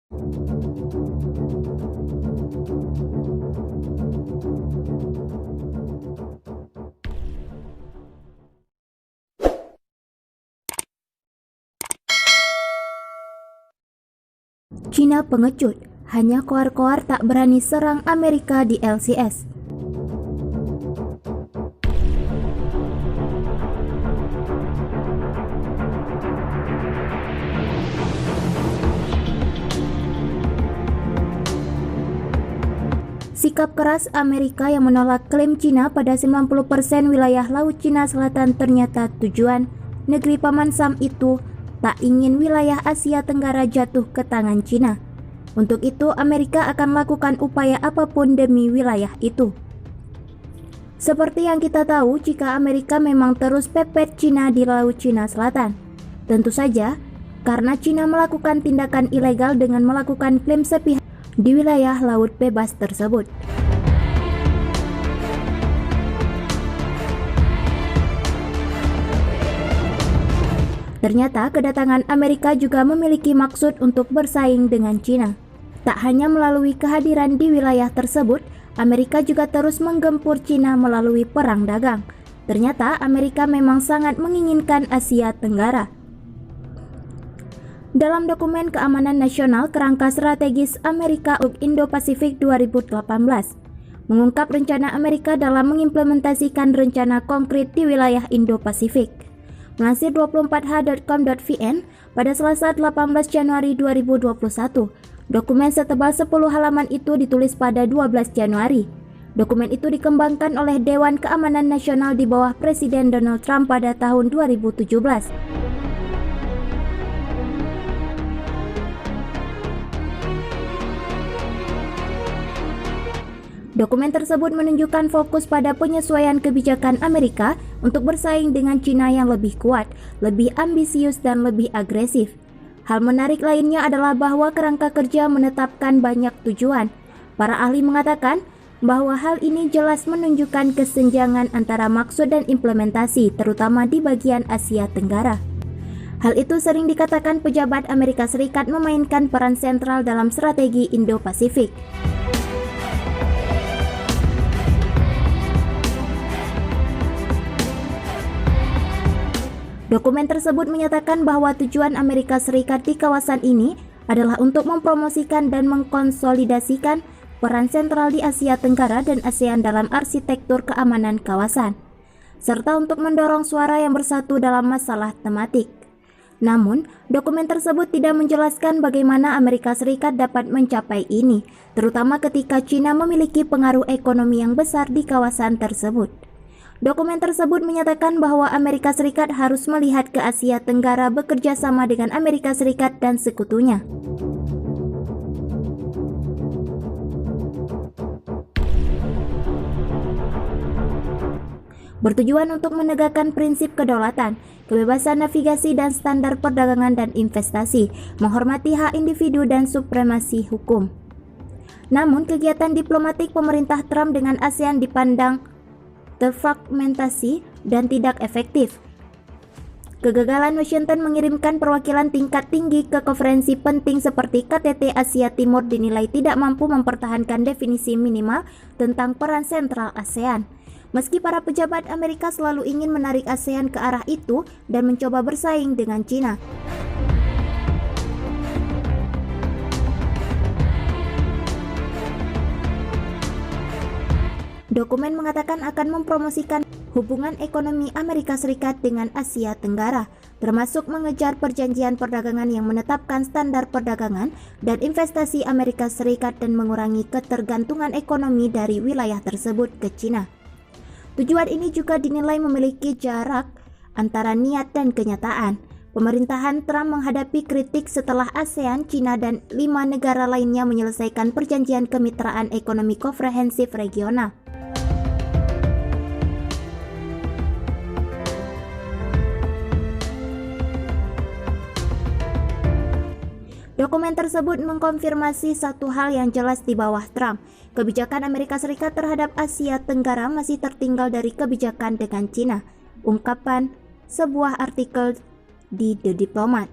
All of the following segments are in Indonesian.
Cina pengecut, hanya koar-koar tak berani serang Amerika di LCS. Sikap keras Amerika yang menolak klaim Cina pada 90% wilayah Laut Cina Selatan ternyata tujuan negeri Paman Sam itu tak ingin wilayah Asia Tenggara jatuh ke tangan Cina. Untuk itu, Amerika akan lakukan upaya apapun demi wilayah itu. Seperti yang kita tahu, jika Amerika memang terus pepet Cina di Laut Cina Selatan, tentu saja karena Cina melakukan tindakan ilegal dengan melakukan klaim sepihak di wilayah laut bebas tersebut. Ternyata kedatangan Amerika juga memiliki maksud untuk bersaing dengan Cina. Tak hanya melalui kehadiran di wilayah tersebut, Amerika juga terus menggempur Cina melalui perang dagang. Ternyata Amerika memang sangat menginginkan Asia Tenggara. Dalam dokumen Keamanan Nasional Kerangka Strategis Amerika Indo-Pasifik 2018, mengungkap rencana Amerika dalam mengimplementasikan rencana konkret di wilayah Indo-Pasifik. Melansir 24h.com.vn pada Selasa 18 Januari 2021, dokumen setebal 10 halaman itu ditulis pada 12 Januari. Dokumen itu dikembangkan oleh Dewan Keamanan Nasional di bawah Presiden Donald Trump pada tahun 2017. Dokumen tersebut menunjukkan fokus pada penyesuaian kebijakan Amerika untuk bersaing dengan Cina yang lebih kuat, lebih ambisius, dan lebih agresif. Hal menarik lainnya adalah bahwa kerangka kerja menetapkan banyak tujuan. Para ahli mengatakan bahwa hal ini jelas menunjukkan kesenjangan antara maksud dan implementasi, terutama di bagian Asia Tenggara. Hal itu sering dikatakan pejabat Amerika Serikat memainkan peran sentral dalam strategi Indo-Pasifik. Dokumen tersebut menyatakan bahwa tujuan Amerika Serikat di kawasan ini adalah untuk mempromosikan dan mengkonsolidasikan peran sentral di Asia Tenggara dan ASEAN dalam arsitektur keamanan kawasan, serta untuk mendorong suara yang bersatu dalam masalah tematik. Namun, dokumen tersebut tidak menjelaskan bagaimana Amerika Serikat dapat mencapai ini, terutama ketika Cina memiliki pengaruh ekonomi yang besar di kawasan tersebut. Dokumen tersebut menyatakan bahwa Amerika Serikat harus melihat ke Asia Tenggara bekerja sama dengan Amerika Serikat dan sekutunya. Bertujuan untuk menegakkan prinsip kedaulatan, kebebasan navigasi dan standar perdagangan dan investasi, menghormati hak individu dan supremasi hukum. Namun, kegiatan diplomatik pemerintah Trump dengan ASEAN dipandang terfragmentasi dan tidak efektif. Kegagalan Washington mengirimkan perwakilan tingkat tinggi ke konferensi penting seperti KTT Asia Timur dinilai tidak mampu mempertahankan definisi minimal tentang peran sentral ASEAN. Meski para pejabat Amerika selalu ingin menarik ASEAN ke arah itu dan mencoba bersaing dengan Cina. Dokumen mengatakan akan mempromosikan hubungan ekonomi Amerika Serikat dengan Asia Tenggara, termasuk mengejar perjanjian perdagangan yang menetapkan standar perdagangan dan investasi Amerika Serikat dan mengurangi ketergantungan ekonomi dari wilayah tersebut ke Cina. Tujuan ini juga dinilai memiliki jarak antara niat dan kenyataan. Pemerintahan Trump menghadapi kritik setelah ASEAN, Cina, dan 5 negara lainnya menyelesaikan perjanjian kemitraan ekonomi komprehensif regional. Dokumen tersebut mengkonfirmasi satu hal yang jelas di bawah Trump. Kebijakan Amerika Serikat terhadap Asia Tenggara masih tertinggal dari kebijakan dengan Cina. Ungkapan sebuah artikel di The Diplomat.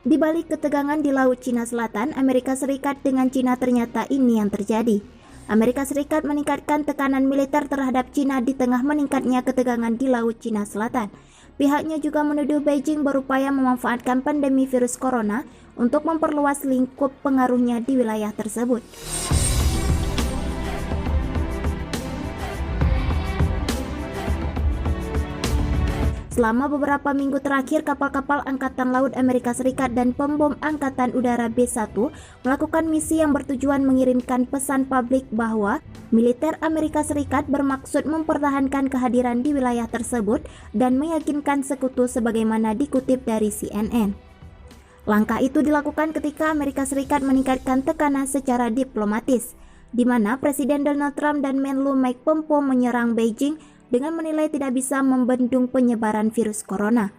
Di balik ketegangan di Laut Cina Selatan, Amerika Serikat dengan Cina ternyata ini yang terjadi. Amerika Serikat meningkatkan tekanan militer terhadap Cina di tengah meningkatnya ketegangan di Laut Cina Selatan. Pihaknya juga menuduh Beijing berupaya memanfaatkan pandemi virus corona untuk memperluas lingkup pengaruhnya di wilayah tersebut. Selama beberapa minggu terakhir, kapal-kapal Angkatan Laut Amerika Serikat dan pembom Angkatan Udara B-1 melakukan misi yang bertujuan mengirimkan pesan publik bahwa militer Amerika Serikat bermaksud mempertahankan kehadiran di wilayah tersebut dan meyakinkan sekutu sebagaimana dikutip dari CNN. Langkah itu dilakukan ketika Amerika Serikat meningkatkan tekanan secara diplomatis, di mana Presiden Donald Trump dan Menlu Mike Pompeo menyerang Beijing dengan menilai tidak bisa membendung penyebaran virus corona.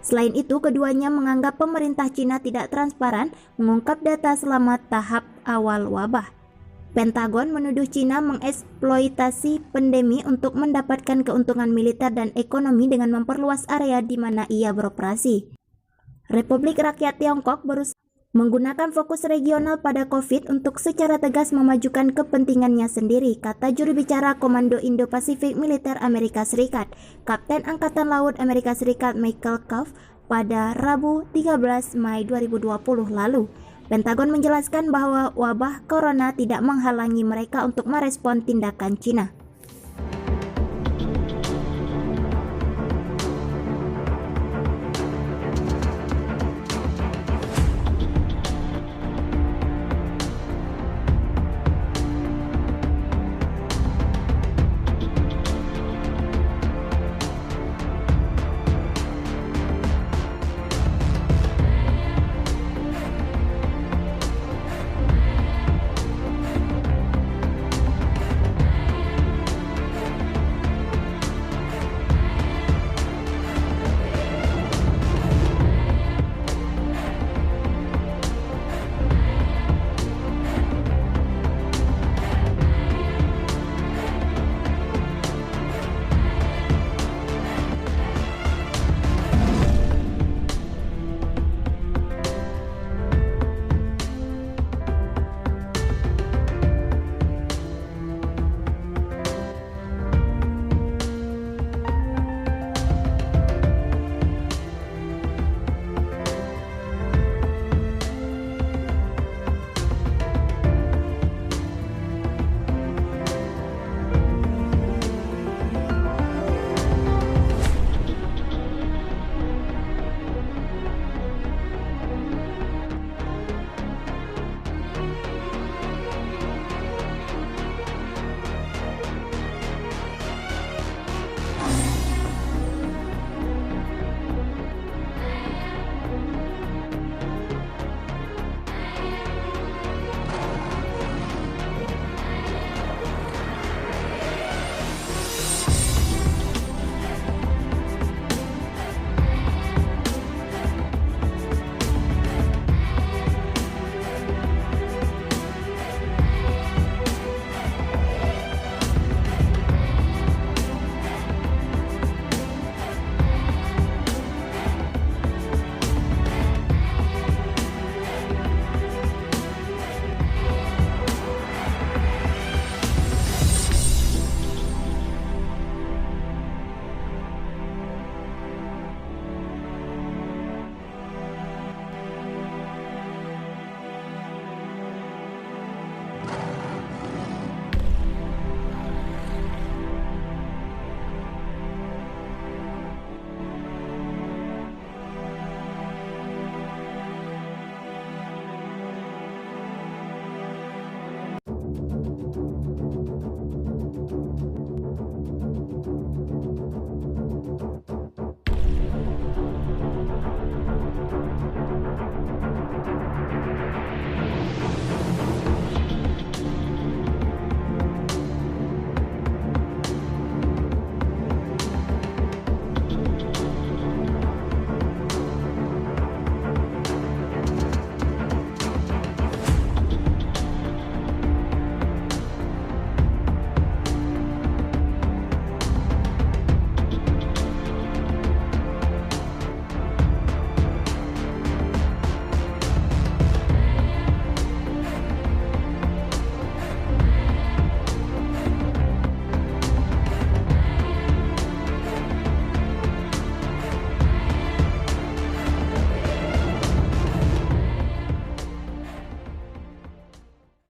Selain itu, keduanya menganggap pemerintah Cina tidak transparan mengungkap data selama tahap awal wabah. Pentagon menuduh Cina mengeksploitasi pandemi untuk mendapatkan keuntungan militer dan ekonomi dengan memperluas area di mana ia beroperasi. Republik Rakyat Tiongkok berusaha menggunakan fokus regional pada COVID untuk secara tegas memajukan kepentingannya sendiri, kata juru bicara Komando Indo-Pasifik Militer Amerika Serikat, Kapten Angkatan Laut Amerika Serikat Michael Kove pada Rabu 13 Mei 2020 lalu. Pentagon menjelaskan bahwa wabah corona tidak menghalangi mereka untuk merespon tindakan Cina.